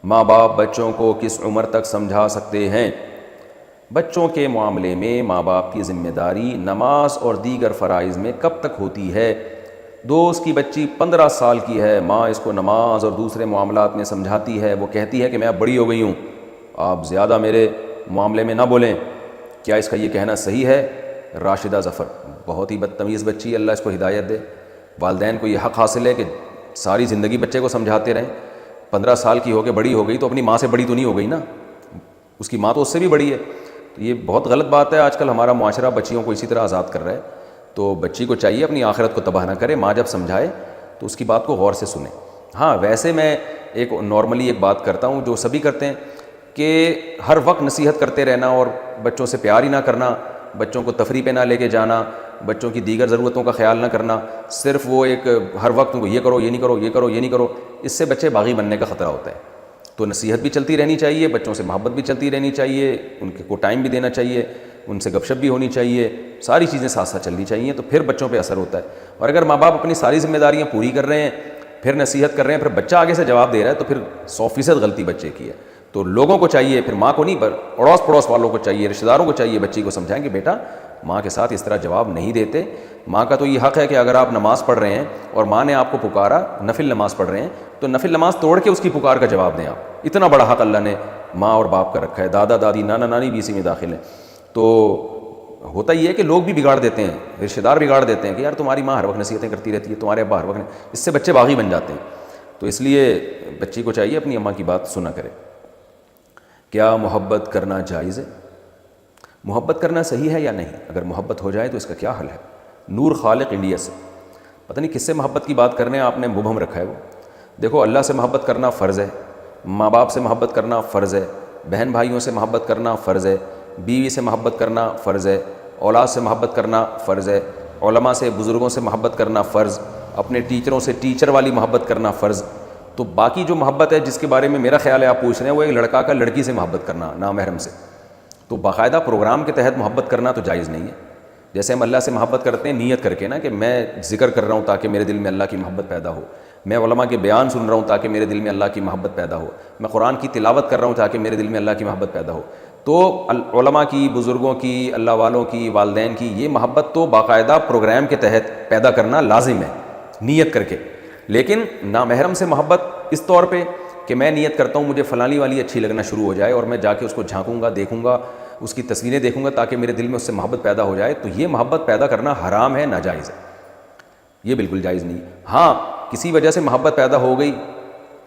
ماں باپ بچوں کو کس عمر تک سمجھا سکتے ہیں؟ بچوں کے معاملے میں ماں باپ کی ذمہ داری نماز اور دیگر فرائض میں کب تک ہوتی ہے؟ دوست کی بچی 15 سال کی ہے، ماں اس کو نماز اور دوسرے معاملات میں سمجھاتی ہے، وہ کہتی ہے کہ میں اب بڑی ہو گئی ہوں، آپ زیادہ میرے معاملے میں نہ بولیں، کیا اس کا یہ کہنا صحیح ہے؟ راشدہ ظفر: بہت ہی بدتمیز بچی، اللہ اس کو ہدایت دے۔ والدین کو یہ حق حاصل ہے کہ ساری زندگی بچے کو سمجھاتے رہیں۔ 15 سال کی ہو کے بڑی ہو گئی تو اپنی ماں سے بڑی تو نہیں ہو گئی نا، اس کی ماں تو اس سے بھی بڑی ہے۔ تو یہ بہت غلط بات ہے، آج کل ہمارا معاشرہ بچیوں کو اسی طرح آزاد کر رہا ہے۔ تو بچی کو چاہیے اپنی آخرت کو تباہ نہ کرے، ماں جب سمجھائے تو اس کی بات کو غور سے سنیں۔ ہاں ویسے میں ایک نارملی ایک بات کرتا ہوں جو سبھی کرتے ہیں کہ ہر وقت نصیحت کرتے رہنا اور بچوں سے پیار ہی نہ کرنا، بچوں کو تفریح پہ نہ لے کے جانا، بچوں کی دیگر ضرورتوں کا خیال نہ کرنا، صرف وہ ایک ہر وقت ان کو یہ کرو یہ نہیں کرو، یہ کرو یہ نہیں کرو، اس سے بچے باغی بننے کا خطرہ ہوتا ہے۔ تو نصیحت بھی چلتی رہنی چاہیے، بچوں سے محبت بھی چلتی رہنی چاہیے، ان کو ٹائم بھی دینا چاہیے، ان سے گپ شپ بھی ہونی چاہیے، ساری چیزیں ساتھ ساتھ چلنی چاہیے، تو پھر بچوں پہ اثر ہوتا ہے۔ اور اگر ماں باپ اپنی ساری ذمہ داریاں پوری کر رہے ہیں، پھر نصیحت کر رہے ہیں، پھر بچہ آگے سے جواب دے رہا ہے، تو پھر 100% غلطی بچے کی ہے۔ تو لوگوں کو چاہیے، پھر ماں کو نہیں پر اڑوس پڑوس والوں کو چاہیے، رشتہ داروں کو چاہیے بچی کو سمجھائیں کہ بیٹا ماں کے ساتھ اس طرح جواب نہیں دیتے۔ ماں کا تو یہ حق ہے کہ اگر آپ نماز پڑھ رہے ہیں اور ماں نے آپ کو پکارا، نفل نماز پڑھ رہے ہیں، تو نفل نماز توڑ کے اس کی پکار کا جواب دیں آپ۔ اتنا بڑا حق اللہ نے ماں اور باپ کا رکھا ہے، دادا دادی نانا نانی بھی اسی میں داخل ہیں۔ تو ہوتا یہ ہے کہ لوگ بھی بگاڑ دیتے ہیں، رشتہ دار بگاڑ دیتے ہیں کہ یار تمہاری ماں ہر وقت نصیحتیں کرتی رہتی ہے، تمہارے ابا ہر وقت، اس سے بچے باغی بن جاتے ہیں۔ تو اس لیے بچی کو چاہیے اپنی اماں کی بات سنا کرے۔ کیا محبت کرنا جائز ہے؟ محبت کرنا صحیح ہے یا نہیں؟ اگر محبت ہو جائے تو اس کا کیا حل ہے؟ نور خالق انڈیا سے، پتہ نہیں کس سے محبت کی بات کرنے آپ نے مبہم رکھا ہے۔ وہ دیکھو، اللہ سے محبت کرنا فرض ہے، ماں باپ سے محبت کرنا فرض ہے، بہن بھائیوں سے محبت کرنا فرض ہے، بیوی سے محبت کرنا فرض ہے، اولاد سے محبت کرنا فرض ہے، علماء سے بزرگوں سے محبت کرنا فرض، اپنے ٹیچروں سے ٹیچر والی محبت کرنا فرض۔ تو باقی جو محبت ہے جس کے بارے میں میرا خیال ہے آپ پوچھ رہے ہیں، وہ ایک لڑکا کا لڑکی سے محبت کرنا نامحرم سے، تو باقاعدہ پروگرام کے تحت محبت کرنا تو جائز نہیں ہے۔ جیسے ہم اللہ سے محبت کرتے ہیں نیت کر کے نا، کہ میں ذکر کر رہا ہوں تاکہ میرے دل میں اللہ کی محبت پیدا ہو، میں علماء کے بیان سن رہا ہوں تاکہ میرے دل میں اللہ کی محبت پیدا ہو، میں قرآن کی تلاوت کر رہا ہوں تاکہ میرے دل میں اللہ کی محبت پیدا ہو۔ تو علماء کی، بزرگوں کی، اللہ والوں کی، والدین کی یہ محبت تو باقاعدہ پروگرام کے تحت پیدا کرنا لازم ہے نیت کر کے۔ لیکن نامحرم سے محبت اس طور پہ کہ میں نیت کرتا ہوں مجھے فلانی والی اچھی لگنا شروع ہو جائے اور میں جا کے اس کو جھانکوں گا، دیکھوں گا، اس کی تصویریں دیکھوں گا تاکہ میرے دل میں اس سے محبت پیدا ہو جائے، تو یہ محبت پیدا کرنا حرام ہے، ناجائز ہے، یہ بالکل جائز نہیں۔ ہاں کسی وجہ سے محبت پیدا ہو گئی،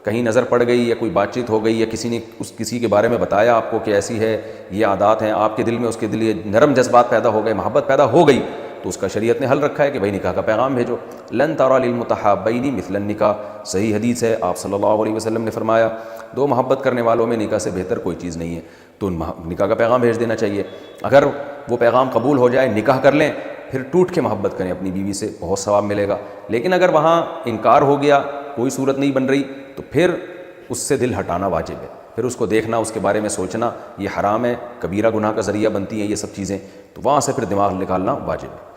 کہیں نظر پڑ گئی یا کوئی بات چیت ہو گئی یا کسی نے کسی کے بارے میں بتایا آپ کو کہ ایسی ہے، یہ عادات ہیں، آپ کے دل میں اس کے دل یہ نرم جذبات پیدا ہو گئے، محبت پیدا ہو گئی، تو اس کا شریعت نے حل رکھا ہے کہ بھائی نکاح کا پیغام بھیجو۔ لن تری للمتحابین مثل النکاح، صحیح حدیث ہے، آپ صلی اللہ علیہ وسلم نے فرمایا دو محبت کرنے والوں میں نکاح سے بہتر کوئی چیز نہیں ہے، تو نکاح کا پیغام بھیج دینا چاہیے۔ اگر وہ پیغام قبول ہو جائے، نکاح کر لیں، پھر ٹوٹ کے محبت کریں اپنی بیوی سے، بہت ثواب ملے گا۔ لیکن اگر وہاں انکار ہو گیا، کوئی صورت نہیں بن رہی، تو پھر اس سے دل ہٹانا واجب ہے، پھر اس کو دیکھنا، اس کے بارے میں سوچنا، یہ حرام ہے، کبیرہ گناہ کا ذریعہ بنتی ہیں یہ سب چیزیں، تو وہاں سے پھر دماغ نکالنا واجب ہے۔